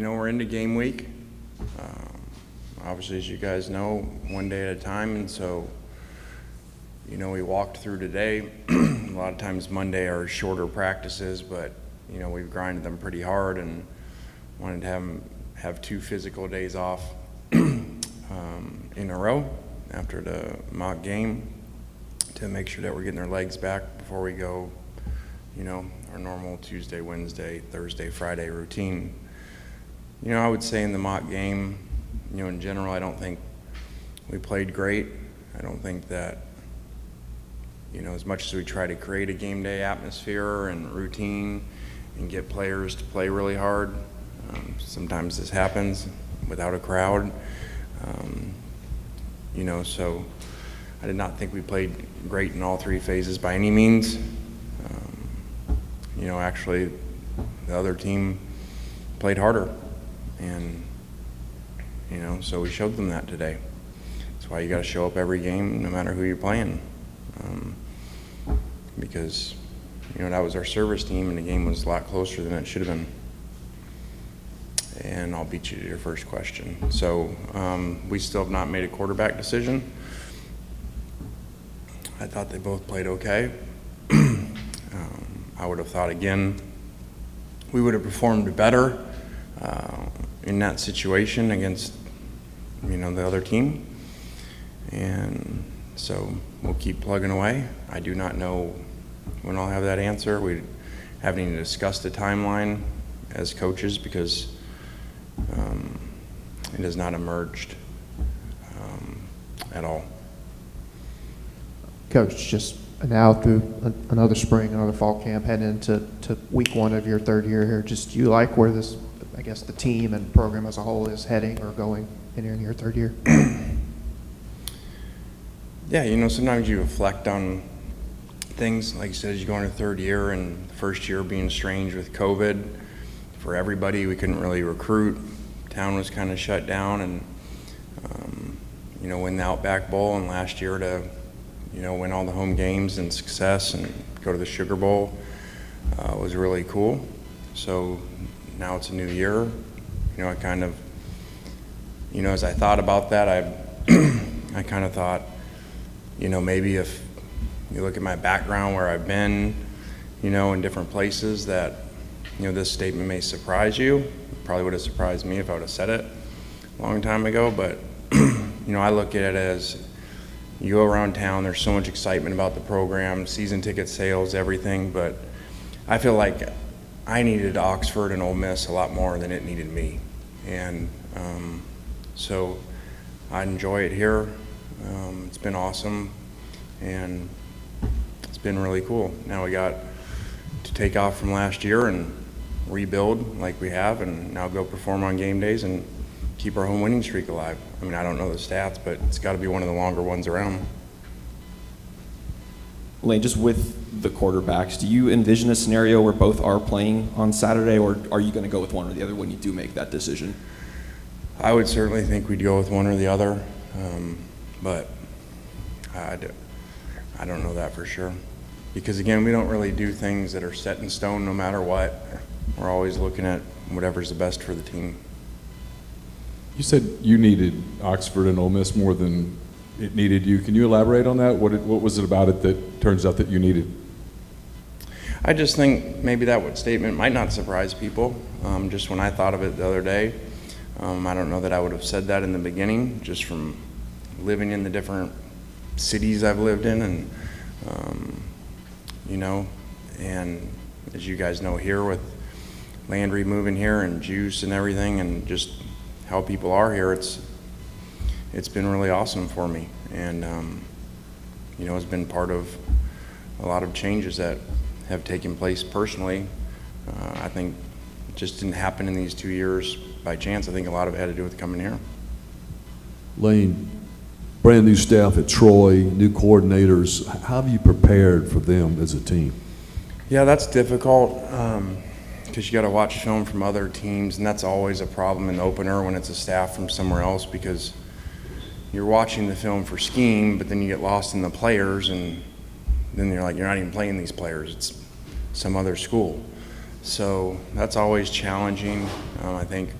We're into game week. Obviously, as you guys know, one day at a time, and so, we walked through today. A lot of times Monday are shorter practices, but, we've grinded them pretty hard and wanted to have 2 physical days off in a row after the mock game to make sure that we're getting our legs back before we go, our normal Tuesday, Wednesday, Thursday, Friday routine. I would say in the mock game, in general, I don't think we played great. I don't think that, as much as we try to create a game day atmosphere and routine and get players to play really hard, sometimes this happens without a crowd. So I did not think we played great in all 3 phases by any means. Actually, the other team played harder, and so we showed them that today. That's why you got to show up every game, no matter who you're playing, because that was our service team, and the game was a lot closer than it should have been. And I'll beat you to your first question. So we still have not made a quarterback decision. I thought they both played okay. I would have thought, again, we would have performed better in that situation against, the other team. And so we'll keep plugging away. I do not know when I'll have that answer. We haven't even discussed the timeline as coaches because it has not emerged at all. Coach, just now through another spring, another fall camp, heading into week 1 of your 3rd year here, just do you like where this, I guess, the team and program as a whole is heading or going in your 3rd year? Yeah, sometimes you reflect on things, like you said, as you go into 3rd year, and the first year being strange with COVID for everybody. We couldn't really recruit. Town was kind of shut down, and win the Outback Bowl, and last year to win all the home games and success and go to the Sugar Bowl was really cool. So now it's a new year. I kind of, as I thought about that, I kind of thought, maybe if you look at my background, where I've been, in different places, that, this statement may surprise you. It probably would have surprised me if I would have said it a long time ago, but, I look at it as, you go around town, there's so much excitement about the program, season ticket sales, everything, but I feel like I needed Oxford and Ole Miss a lot more than it needed me. And so I enjoy it here. It's been awesome, and it's been really cool. Now we got to take off from last year and rebuild like we have, and now go perform on game days and keep our home winning streak alive. I don't know the stats, but it's got to be one of the longer ones around. Lane, just with the quarterbacks, do you envision a scenario where both are playing on Saturday, or are you going to go with one or the other when you do make that decision? I would certainly think we'd go with one or the other, but I don't know that for sure. Because again, we don't really do things that are set in stone no matter what. We're always looking at whatever's the best for the team. You said you needed Oxford and Ole Miss more than it needed you. Can you elaborate on that? What was it about it that turns out that you needed? I just think maybe that statement might not surprise people. Just when I thought of it the other day, I don't know that I would have said that in the beginning, just from living in the different cities I've lived in, and and as you guys know here with Landry moving here and Juice and everything, and just how people are here, it's been really awesome for me, and it's been part of a lot of changes that have taken place personally. I think it just didn't happen in these 2 years by chance. I think a lot of it had to do with coming here. Lane, brand new staff at Troy, new coordinators. How have you prepared for them as a team? Yeah, that's difficult because you got to watch film from other teams, and that's always a problem in the opener when it's a staff from somewhere else, because you're watching the film for scheme, but then you get lost in the players, and then you're like, you're not even playing these players. It's some other school. So that's always challenging. I think,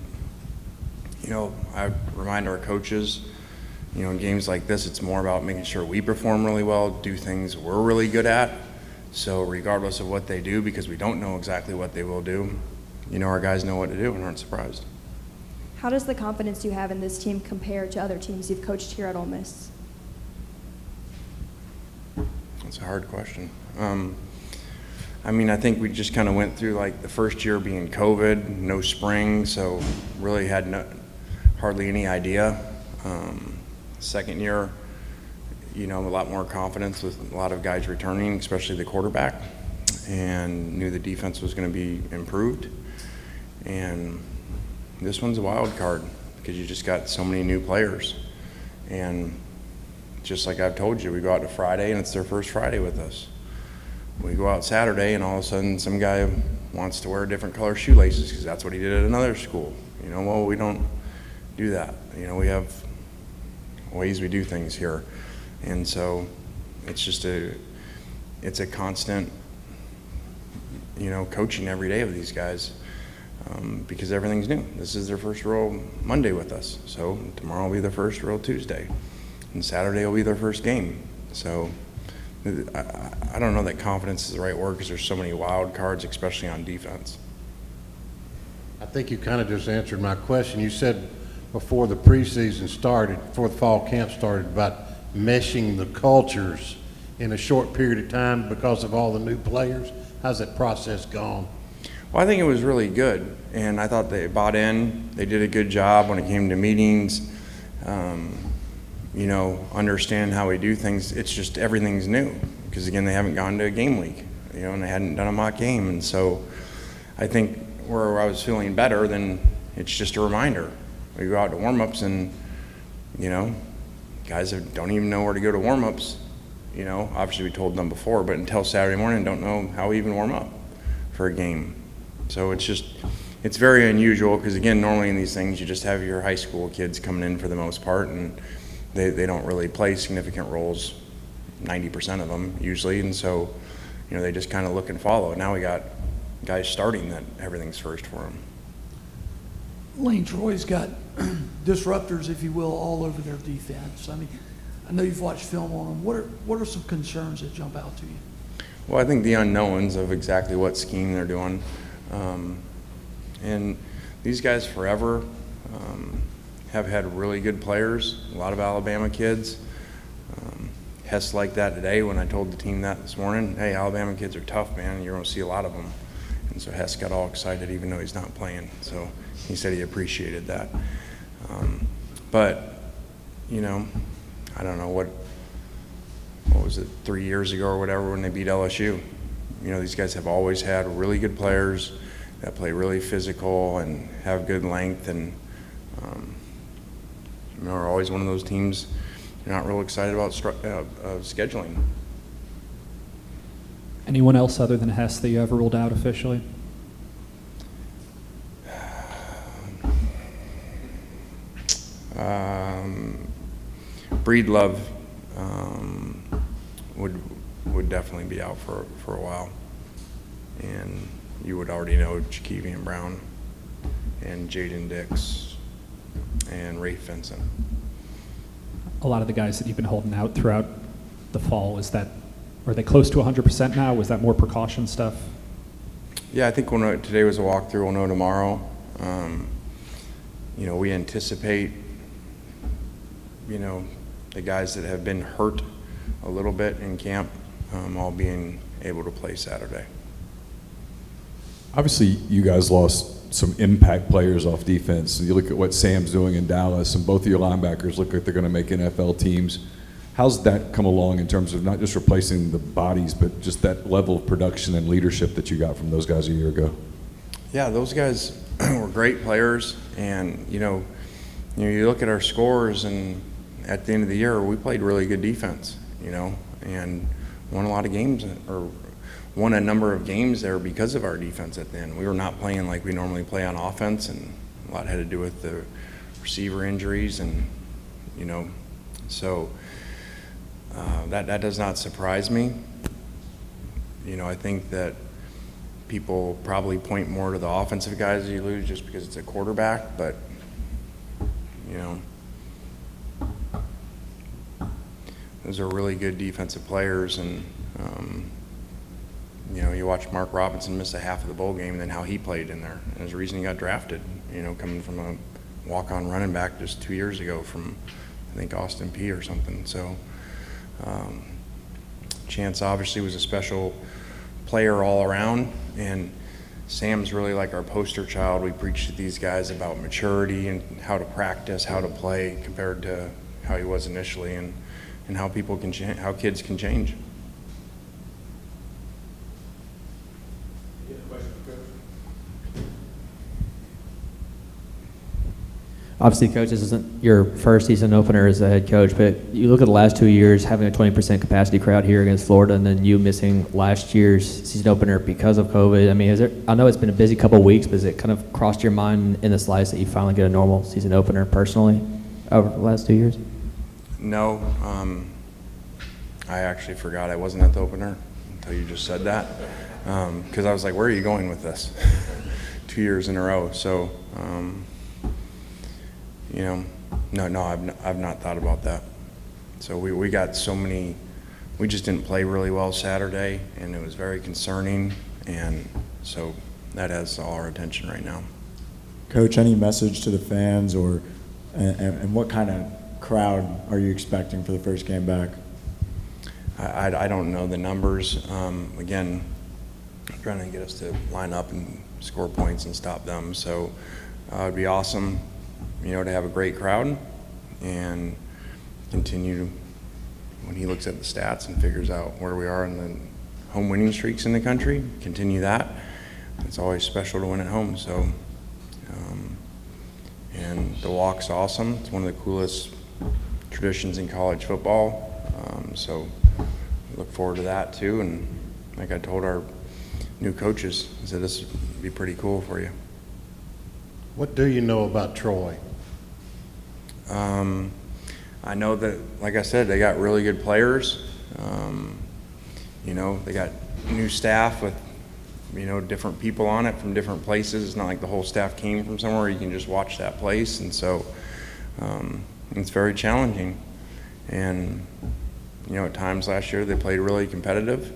I remind our coaches, in games like this, it's more about making sure we perform really well, do things we're really good at. So regardless of what they do, because we don't know exactly what they will do, our guys know what to do and aren't surprised. How does the confidence you have in this team compare to other teams you've coached here at Ole Miss? That's a hard question. I think we just kind of went through like the first year being COVID, no spring, so really had hardly any idea. Second year, a lot more confidence with a lot of guys returning, especially the quarterback, and knew the defense was going to be improved. And this one's a wild card because you just got so many new players. And just like I've told you, we go out to Friday and it's their first Friday with us. We go out Saturday and all of a sudden some guy wants to wear different color shoelaces because that's what he did at another school. Well, we don't do that. We have ways we do things here. And so it's just it's a constant, coaching every day of these guys because everything's new. This is their first real Monday with us. So tomorrow will be their first real Tuesday. And Saturday will be their first game. So I don't know that confidence is the right word because there's so many wild cards, especially on defense. I think you kind of just answered my question. You said before the preseason started, before the fall camp started, about meshing the cultures in a short period of time because of all the new players. How's that process gone? Well, I think it was really good, and I thought they bought in. They did a good job when it came to meetings, understand how we do things. It's just everything's new because, again, they haven't gone to a game week, and they hadn't done a mock game. And so I think where I was feeling better, then it's just a reminder. We go out to warm-ups and, guys don't even know where to go to warm-ups. Obviously we told them before, but until Saturday morning, don't know how we even warm up for a game. So it's very unusual because, again, normally in these things, you just have your high school kids coming in for the most part, and they don't really play significant roles, 90% of them usually, and so, they just kind of look and follow. Now we got guys starting that everything's first for them. Lane, Troy's got disruptors, if you will, all over their defense. I know you've watched film on them. What are some concerns that jump out to you? Well, I think the unknowns of exactly what scheme they're doing. And these guys forever have had really good players, a lot of Alabama kids. Hess liked that today when I told the team that this morning. Hey, Alabama kids are tough, man. You're going to see a lot of them. And so Hess got all excited even though he's not playing. So he said he appreciated that. But, I don't know what was it, 3 years ago or whatever when they beat LSU. These guys have always had really good players that play really physical and have good length, and are always one of those teams you're not real excited about scheduling. Anyone else other than Hess that you ever ruled out officially? Breedlove would definitely be out for a while, and you would already know Kiffin Brown and Jaden Dix and Rafe Vincent. A lot of the guys that you've been holding out throughout the fall, are they close to 100% now? Was that more precaution stuff? Yeah, I think today was a walkthrough. We'll know tomorrow. We anticipate, the guys that have been hurt a little bit in camp all being able to play Saturday. Obviously, you guys lost some impact players off defense. You look at what Sam's doing in Dallas, and both of your linebackers look like they're going to make NFL teams. How's that come along in terms of not just replacing the bodies, but just that level of production and leadership that you got from those guys a year ago? Yeah, those guys were great players, and you look at our scores, and at the end of the year, we played really good defense, and won a lot of games, or won a number of games there because of our defense at the end. We were not playing like we normally play on offense, and a lot had to do with the receiver injuries, and so that does not surprise me. I think that people probably point more to the offensive guys you lose just because it's a quarterback, but, you know, those are really good defensive players, and, you know, you watch Mark Robinson miss a half of the bowl game and then how he played in there. And there's a reason he got drafted, you know, coming from a walk-on running back just 2 years ago from, I think, Austin P or something. So Chance obviously was a special player all around, and Sam's really like our poster child. We preach to these guys about maturity and how to practice, how to play compared to how he was initially, and how people can how kids can change. Obviously, Coach, this isn't your first season opener as a head coach, but you look at the last 2 years, having a 20% capacity crowd here against Florida, and then you missing last year's season opener because of COVID. I mean, I know it's been a busy couple of weeks, but has it kind of crossed your mind in the slice that you finally get a normal season opener personally over the last 2 years? No, I actually forgot I wasn't at the opener until you just said that, because I was like, where are you going with this? 2 years in a row. So, you know, no, I've not thought about that. So we got so many, we just didn't play really well Saturday, and it was very concerning, and so that has all our attention right now. Coach, any message to the fans, or and what kind of crowd are you expecting for the first game back? I don't know the numbers. Again, I'm trying to get us to line up and score points and stop them. So it'd be awesome, you know, to have a great crowd and continue when he looks at the stats and figures out where we are in the home winning streaks in the country, continue that. It's always special to win at home. So, and the walk's awesome. It's one of the coolest traditions in college football. So look forward to that too. And like I told our new coaches, I said this would be pretty cool for you. What do you know about Troy? I know that, like I said, they got really good players. You know, they got new staff with, you know, different people on it from different places. It's not like the whole staff came from somewhere. You can just watch that place. And so it's very challenging. And, you know, at times last year they played really competitive.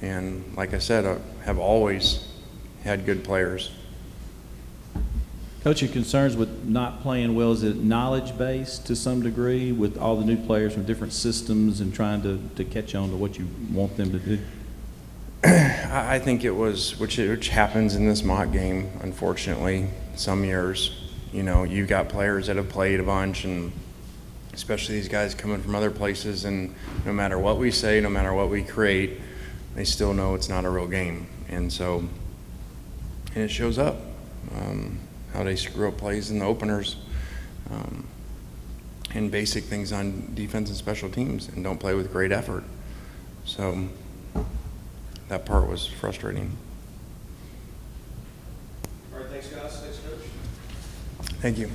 And like I said, I have always had good players. Coach, your concerns with not playing well, is it knowledge-based to some degree with all the new players from different systems and trying to catch on to what you want them to do? I think it was, which happens in this mock game, unfortunately, some years. You know, you've got players that have played a bunch, and especially these guys coming from other places, and no matter what we say, no matter what we create, they still know it's not a real game. And so, and it shows up. How they screw up plays in the openers, and basic things on defense and special teams, and don't play with great effort. So that part was frustrating. All right, thanks guys. Thanks, Coach. Thank you.